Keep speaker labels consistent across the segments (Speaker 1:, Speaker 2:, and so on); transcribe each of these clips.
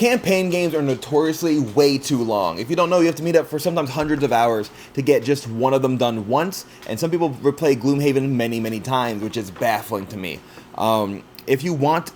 Speaker 1: Campaign games are notoriously way too long. If you don't know, you have to meet up for sometimes hundreds of hours to get just one of them done once, and some people replay Gloomhaven many, many times, which is baffling to me. If you want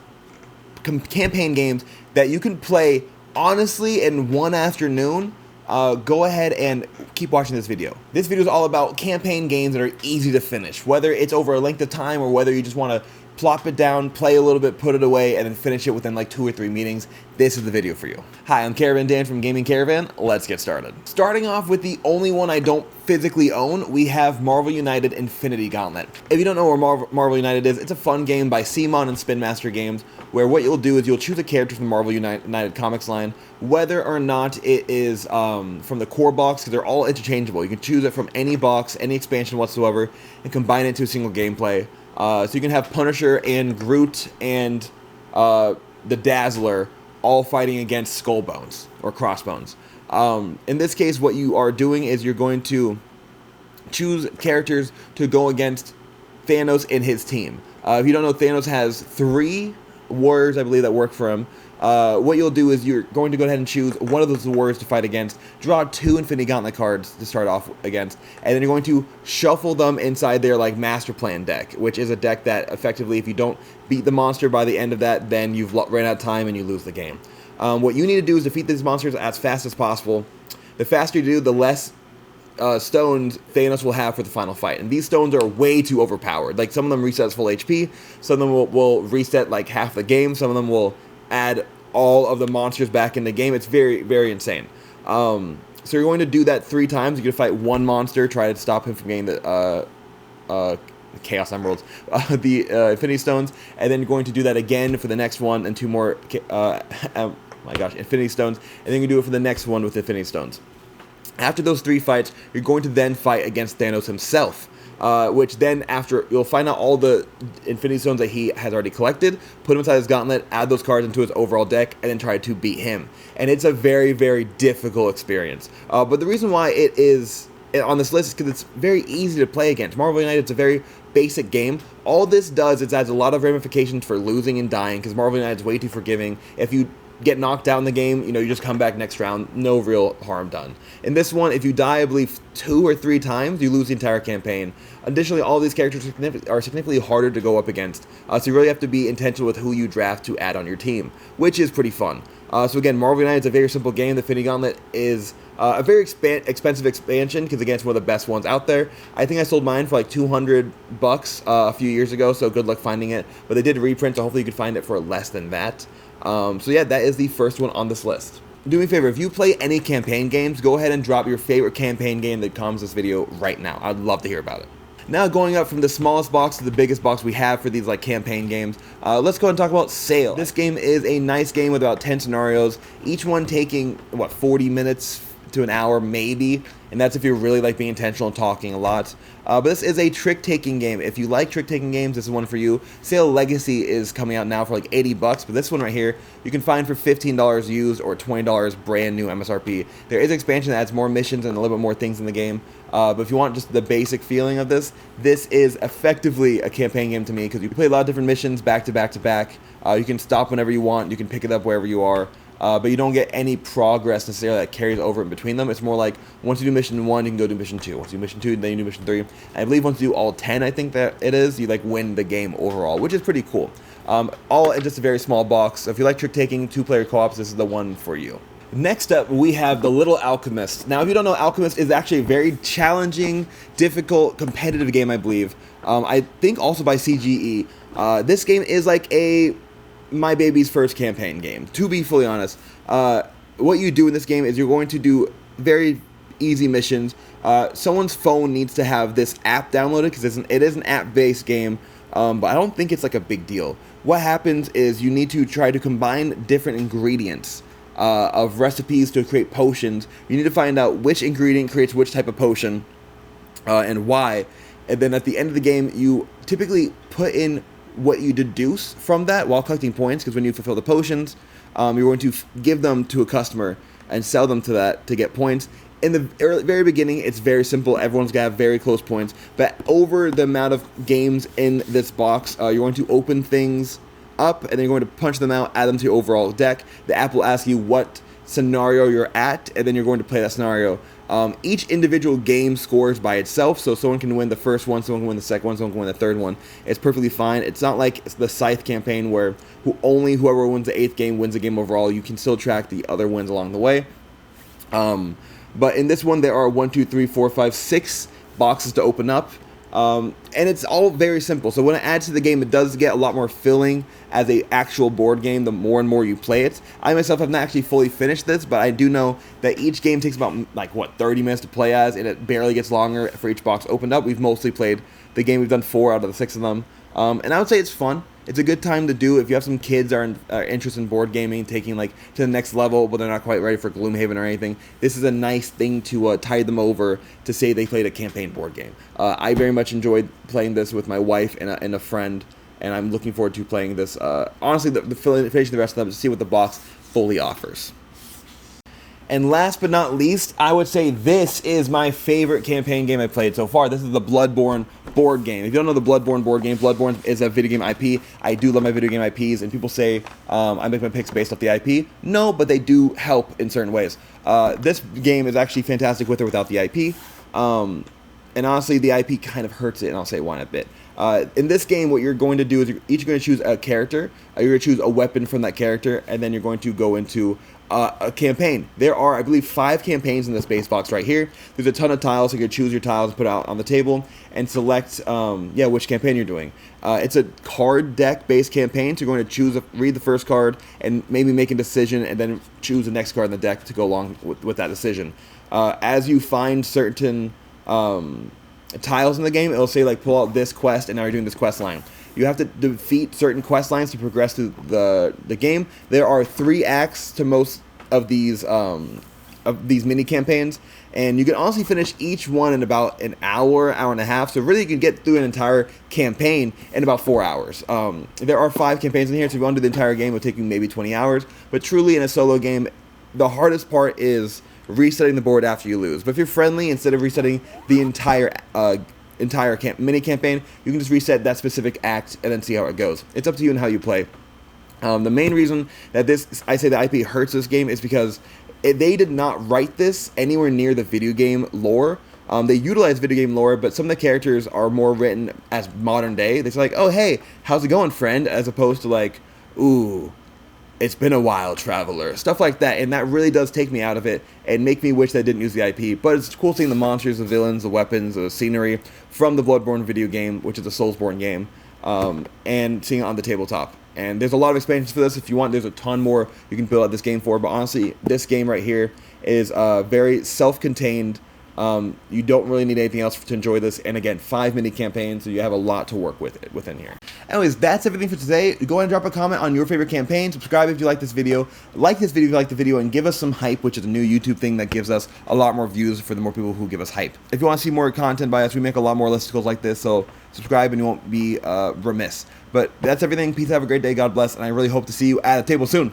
Speaker 1: campaign games that you can play honestly in one afternoon, go ahead and keep watching this video. This video is all about campaign games that are easy to finish, whether it's over a length of time or whether you just want to plop it down, play a little bit, put it away, and then finish it within like 2 or 3 meetings. This is the video for you. Hi, I'm Caravan Dan from Gaming Caravan. Let's get started. Starting off with the only one I don't physically own, we have Marvel United Infinity Gauntlet. If you don't know where Marvel United is, it's a fun game by CMON and Spin Master Games, where what you'll do is you'll choose a character from the Marvel United comics line, whether or not it is from the core box, because they're all interchangeable. You can choose it from any box, any expansion whatsoever, and combine it to a single gameplay. So you can have Punisher and Groot and the Dazzler all fighting against Skullbones or Crossbones. In this case, what you are doing is you're going to choose characters to go against Thanos and his team. If you don't know, Thanos has 3 warriors, I believe, that work for him. What you'll do is you're going to go ahead and choose one of those warriors to fight against, draw 2 Infinity Gauntlet cards to start off against, and then you're going to shuffle them inside their like master plan deck, which is a deck that effectively, if you don't beat the monster by the end of that, then you've ran out of time and you lose the game. What you need to do is defeat these monsters as fast as possible. The faster you do, the less stones Thanos will have for the final fight, and these stones are way too overpowered. Like, some of them reset full HP, some of them will reset like half the game, some of them will add all of the monsters back in the game. It's very, very insane. So you're going to do that 3 times. You're going to fight one monster, try to stop him from getting the Chaos Emeralds, the Infinity Stones, and then you're going to do that again for the next one, and 2 more, oh my gosh, Infinity Stones, and then you can do it for the next one with Infinity Stones. After those 3 fights, you're going to then fight against Thanos himself. Which then, after, you'll find out all the Infinity Stones that he has already collected, put them inside his gauntlet, add those cards into his overall deck, and then try to beat him. And it's a very, very difficult experience. But the reason why it is on this list is because it's very easy to play against. Marvel United, it's a very basic game. All this does is adds a lot of ramifications for losing and dying, because Marvel United is way too forgiving. If you get knocked out in the game, you just come back next round, no real harm done. In this one, if you die, I believe 2 or 3 times, you lose the entire campaign. Additionally, all these characters are significantly harder to go up against, so you really have to be intentional with who you draft to add on your team, which is pretty fun. So again, Marvel United is a very simple game. The Infinity Gauntlet is a very expensive expansion, because again, it's one of the best ones out there. I think I sold mine for like $200 a few years ago, so good luck finding it. But they did reprint, so hopefully you could find it for less than that. So yeah, that is the first one on this list. Do me a favor, if you play any campaign games, go ahead and drop your favorite campaign game that comments this video right now. I'd love to hear about it. Now, going up from the smallest box to the biggest box we have for these like campaign games, let's go ahead and talk about Sail. This game is a nice game with about 10 scenarios, each one taking, 40 minutes to an hour maybe, and that's if you're really like being intentional and talking a lot. But this is a trick-taking game. If you like trick-taking games, this is one for you. Sail Legacy is coming out now for like $80, but this one right here you can find for $15 used or $20 brand new MSRP. There is expansion that adds more missions and a little bit more things in the game. But if you want just the basic feeling of this is effectively a campaign game to me, because you play a lot of different missions back to back to back. You can stop whenever you want. You can pick it up wherever you are. But you don't get any progress necessarily that carries over in between them. It's more like, once you do mission 1, you can go do mission 2. Once you do mission 2, then you do mission 3. And I believe once you do all 10, I think that it is, you like win the game overall, which is pretty cool. All in just a very small box. So if you like trick-taking 2-player co-ops, this is the one for you. Next up, we have the Little Alchemist. Now, if you don't know, Alchemist is actually a very challenging, difficult, competitive game, I believe. I think also by CGE. This game is like my baby's first campaign game, to be fully honest. What you do in this game is you're going to do very easy missions. Someone's phone needs to have this app downloaded, because it is an app-based game, but I don't think it's like a big deal. What happens is you need to try to combine different ingredients of recipes to create potions. You need to find out which ingredient creates which type of potion and why, and then at the end of the game you typically put in what you deduce from that while collecting points, because when you fulfill the potions, you're going to give them to a customer and sell them to that to get points. In the very beginning, it's very simple. Everyone's going to have very close points, but over the amount of games in this box, you're going to open things up, and then you're going to punch them out, add them to your overall deck. The app will ask you what scenario you're at, and then you're going to play that scenario. Each individual game scores by itself, so someone can win the first one, someone can win the second one, someone can win the third one. It's perfectly fine. It's not like the Scythe campaign where whoever wins the 8th game wins the game overall. You can still track the other wins along the way. But in this one, there are 1, 2, 3, 4, 5, 6 boxes to open up. And it's all very simple. So when it adds to the game, it does get a lot more filling as a actual board game the more and more you play it. I myself have not actually fully finished this, but I do know that each game takes about, 30 minutes to play as, and it barely gets longer for each box opened up. We've mostly played the game. We've done 4 out of the 6 of them. And I would say it's fun. It's a good time to do if you have some kids are interested in board gaming, taking to the next level, but they're not quite ready for Gloomhaven or anything. This is a nice thing to tide them over to say they played a campaign board game. I very much enjoyed playing this with my wife and a friend, and I'm looking forward to playing this. Honestly, finishing the rest of them to see what the box fully offers. And last but not least, I would say this is my favorite campaign game I've played so far. This is the Bloodborne board game. If you don't know the Bloodborne board game, Bloodborne is a video game IP. I do love my video game IPs, and people say I make my picks based off the IP. No, but they do help in certain ways. This game is actually fantastic with or without the IP. And honestly, the IP kind of hurts it, and I'll say why in a bit. In this game, what you're going to do is you're each going to choose a character. You're going to choose a weapon from that character, and then you're going to go into a campaign. There are, I believe, 5 campaigns in this base box right here. There's a ton of tiles, so you can choose your tiles and put it out on the table and select, which campaign you're doing. It's a card deck-based campaign, so you're going to read the first card and maybe make a decision, and then choose the next card in the deck to go along with that decision. As you find certain tiles in the game, it'll say pull out this quest, and now you're doing this quest line. You have to defeat certain quest lines to progress through the game. There are 3 acts to most of these mini campaigns, and you can honestly finish each one in about an hour and a half. So really, you can get through an entire campaign in about 4 hours. There are 5 campaigns in here, so if you want to do the entire game, it'll take you maybe 20 hours. But truly, in a solo game, the hardest part is resetting the board after you lose. But if you're friendly, instead of resetting the entire mini campaign, you can just reset that specific act and then see how it goes. It's up to you and how you play. The main reason that I say the IP hurts this game is because they did not write this anywhere near the video game lore. They utilize video game lore, but some of the characters are more written as modern day. They're like, oh hey, how's it going, friend? As opposed to ooh, it's been a while, traveler. Stuff like that, and that really does take me out of it and make me wish they didn't use the IP. But it's cool seeing the monsters, the villains, the weapons, the scenery from the Bloodborne video game, which is a Soulsborne game, and seeing it on the tabletop. And there's a lot of expansions for this. If you want, there's a ton more you can build out this game for. But honestly, this game right here is very self-contained. You don't really need anything else to enjoy this. And again, 5 mini campaigns, so you have a lot to work with within here. Anyways, that's everything for today. Go ahead and drop a comment on your favorite campaign. Subscribe if you like this video. Like this video if you like the video, and give us some hype, which is a new YouTube thing that gives us a lot more views for the more people who give us hype. If you want to see more content by us, we make a lot more listicles like this, so subscribe and you won't be remiss. But that's everything. Peace, have a great day, God bless, and I really hope to see you at a table soon.